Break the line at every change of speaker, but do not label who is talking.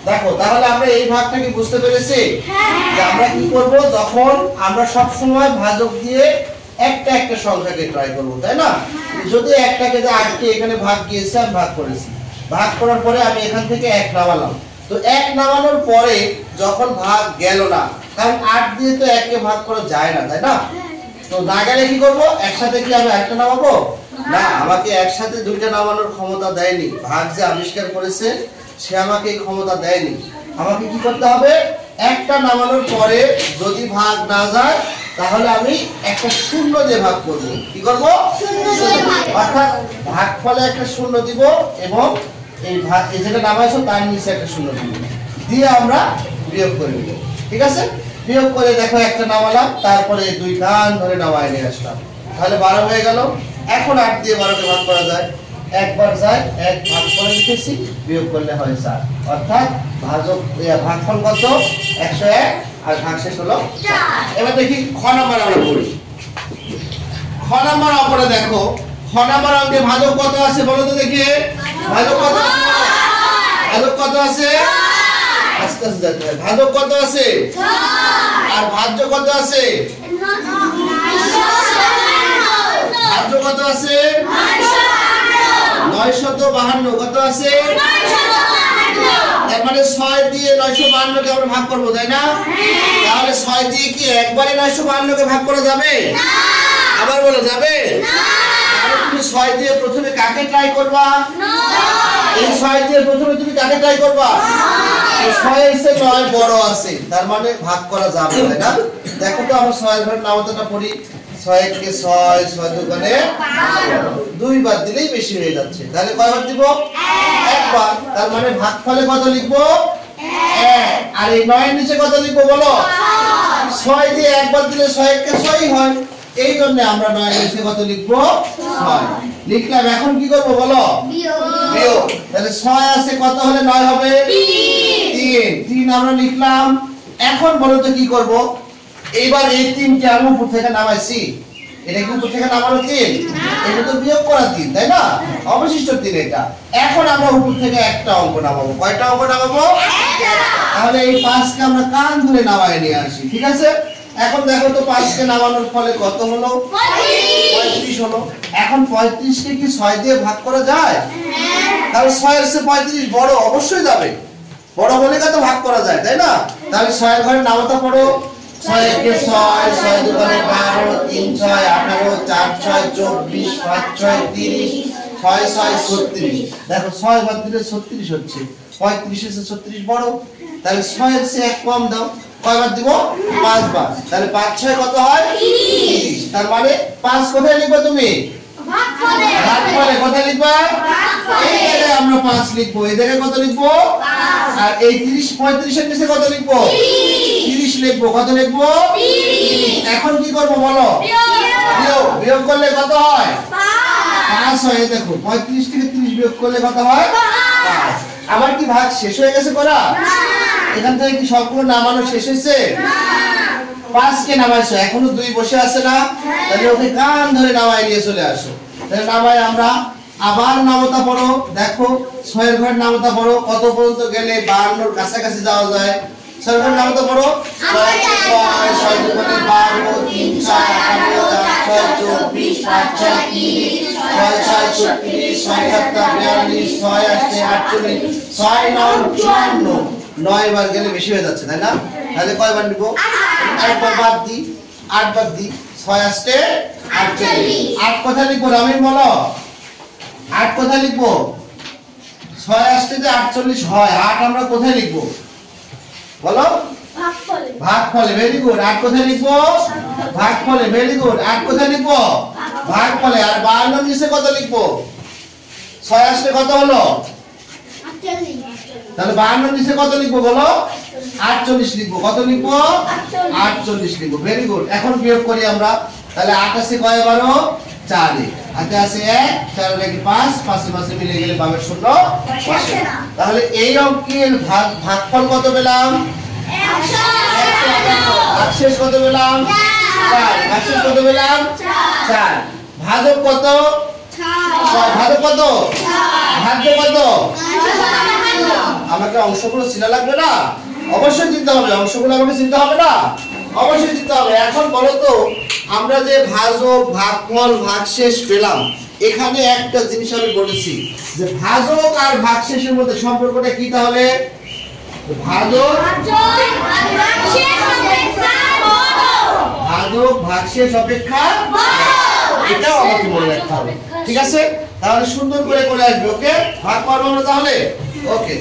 দেখো তাহলে আমরা এই ভাগটা কি বুঝতে পেরেছি যে আমরা কি করব যখন আমরা সব সময় ভাজক দিয়ে একটা একটা সংখ্যাকে ট্রাই করব, তাই না? যদি একটাকে যে 8 কে এখানে ভাগ গিয়েছে আমি ভাগ করেছি, ভাগ করার পরে আমি এখান থেকে 1 নামালাম, তো 1 নামানোর পরে যখন ভাগ গেল না, কারণ 8 দিয়ে তো 1 কে ভাগ করা যায় না, তাই না? তো না গেলে কি করব, একসাথে কি আমি একটা নামাবো না, আমাকে একসাথে দুইটা নামানোর ক্ষমতা দেয়নি। ভাগ যে আবিষ্কার করেছে সে আমাকে এই ক্ষমতা দেয়নি। আমাকে কি করতে হবে, একটা নামানোর পরে যদি ভাগ না যায় তাহলে আমি একটা শূন্য দিয়ে ভাগ করব। কি করব? অর্থাৎ ভাগফলে একটা শূন্য দিব এবং এই ভাগ এই যেটা নামাইছো তার নিচে একটা শূন্য দিব, দিয়ে আমরা বিয়োগ করে দেব। ঠিক আছে, বিয়োগ করে দেখো একটা নামালাম, তারপরে দুই কান ধরে নামায় নিয়ে আসলাম, তাহলে 12 হয়ে গেল। এখন 8 দিয়ে 12 কে ভাগ করা যায়, একবার যায়, এক ভাগ করে লিখেছি, বিয়োগ করলে হয় 4। অর্থাৎ ভাগফল কত? 101 আর ভাগশেষ হলো 4। এবার দেখি খ নাম্বার আমরা করি। খ নাম্বার অঙ্কটা দেখো, খ নাম্বার অঙ্কে ভাজক কত আছে বলো তো দেখি। ভাজক কত আছে? ভাজক কত আছে? আস্তে আস্তে যেতে হয়। ভাজক কত আছে? 4। আর ভাজ্য কত আছে? ভাজ্য কত আছে? 952। কত আছে? 952। তার মানে 6 দিয়ে 952 কে আমরা ভাগ করব, তাই না? তাহলে 6 দিয়ে কি একবারে 952 কে ভাগ করা যাবে? না। আবার বলো, যাবে? না। তাহলে তুমি 6 দিয়ে প্রথমে কাকে ট্রাই করবা? না। এই 6 দিয়ে প্রথমে তুমি কাকে ট্রাই করবা? না। 6 এসে 9 বড় আছে, তার মানে ভাগ করা যাবে, তাই না? দেখো তো আমরা 6 এর ঘরে নামতাটা পড়ি, 6 কে 6, 6 দুগুণে 2 বার দিলেই বেশি হয়ে যাচ্ছে, তাহলে কয়বার দিব? একবার। তার মানে ভাগফলে কত লিখব? 1। আর এই 9 এর নিচে কত লিখব বলো? 6 দিয়ে একবার দিলে 6 কে 6ই হয়, এই জন্য আমরা 9 এর নিচে কত লিখব? 6 লিখলাম। এখন কি করব বলো? বিয়োগ। তাহলে 6 আছে, কত হলে 9 হবে? 3 আমরা লিখলাম। এখন বলো তো কি করব? এইবার এই 3 কে আমি উপর থেকে নামাইছি, এটা কি উপর থেকে নামানো 3? এটা তো বিয়োগ করা 3, তাই না? অবশিষ্ট 3 এটা। এখন আমরা উপর থেকে একটা অঙ্ক নামাবো। কয়টা অঙ্ক নামাবো? একটা। তাহলে এই 5 কে আমরা কান ধরে নামায় নিয়ে আসি, ঠিক আছে? এখন দেখো তো 5 কে নামানোর ফলে কত হলো? 35 হলো। এখন 35 কে কি 6 দিয়ে ভাগ করা যায়? হ্যাঁ। তাহলে 6 এর চেয়ে 35 বড়, অবশ্যই যাবে। বড় হলে কত ভাগ করা যায়, তাই না? তাহলে 6 এর ঘরে নামতা পড়ো। 6 কে 6, 6 দুগুণে 12, 3 6 18, 4 6 24, 5 6 30, 6 6 36। দেখো 6 বাদ দিলে 36 হচ্ছে, 35 এর চেয়ে 36 বড়, তাহলে 6 এর চেয়ে 1 কম দাও। কয়বার দিব? 5 বার। তাহলে 5 6 কত হয়? 30। তার মানে 5 কোথায় লিখবে তুমি? ভাগফলে। ভাগফলে কোথায় লিখবা? ভাগফলে। এই জায়গায় আমরা 5 লিখব, এই জায়গায় কত লিখব? 5। আর এই 30 35 এর নিচে কত লিখব? 30 লিখব। কত লিখব? 30। এখন কি করব বলো? বিয়োগ। বিয়োগ করলে কত হয়? 5 হয়। দেখো 35 থেকে 30 বিয়োগ করলে কত হয়? 5। আবার কি ভাগ শেষ হয়ে গেছে করা? না। এখান থেকে কি সবগুলো নামানো শেষ হয়েছে? না। 5 কে নামাইছো, এখনো 2 বসে আছে না? তাহলে ওকে কান ধরে নামায় নিয়ে চলে আসো। তাহলে নামায় আমরা আবার নামতা পড়ো। দেখো 6 এর ঘরে নামতা পড়ো, কত পর্যন্ত গেলে 52 এর কাছাকাছি যাওয়া যায়? 6 এর ঘরে নামতা পড়ো। 6 কে 6, 6 দুগুণে 12, 3 6 18, 4 6 24, 5 6 30, 6 6 36, 6 7 42, 6 8 48, 6 9 54। 9 বার গেলে বেশি হয়ে যাচ্ছে, তাই না? তাহলে কয়বার নিব? 8 বার বাদ দি, 8 বার দি, 6 আসতে 48। 8 কোথায় লিখবো রামিন বলো? 8 কোথায় লিখবো? 6 আসতে যে 48 হয়, 8 আমরা কোথায় লিখবো বলো? ভাগফলে। ভাগফলে। Very good. 8 কোথায় লিখবো? ভাগফলে। Very good. 8 কোথায় লিখবো? ভাগফলে। আর 52 এর নিচে কত লিখবো? 6 আসতে কত হলো? 48। তাহলে 52 এর নিচে কত লিখবো বলো? 48 লিখবো। কত লিখবো? 48 লিখবো। Very good. এখন বিয়োগ করি আমরা। তাহলে 8 আছে কয় বারো? 4 এ। হাতে আছে 1, 4 এর 5, 5 এর পাশে মিলে গেলে পাবে 16 বসে। তাহলে এই অঙ্কের ভাগফল কত পেলাম? 100। ভাগশেষ কত পেলাম? 4। ভাগশেষ কত পেলাম? 4। ভাজক কত? 6। ভাজক কত? 4। ভাজ্য কত? আমাকে অংশগুলো চিনা লাগবে না? অবশ্যই চিনতে হবে। অংশগুলো আমাকে চিনতে হবে না? অবশ্যই চিনতে হবে। এখন বলো তো, আমরা যে ভাজক, ভাগফল, ভাগশেষ পেলাম, এখানে একটা জিনিস আমি বলেছি যে ভাজক আর ভাগশেষের মধ্যে সম্পর্কটা কি? তাহলে ভাজক ভাগশেষ অপেক্ষা এটাও আমাকে মনে রাখতে হবে। ঠিক আছে, তাহলে সুন্দর করে আসবে। ওকে, ভাগ করবো আমরা তাহলে। ওকে।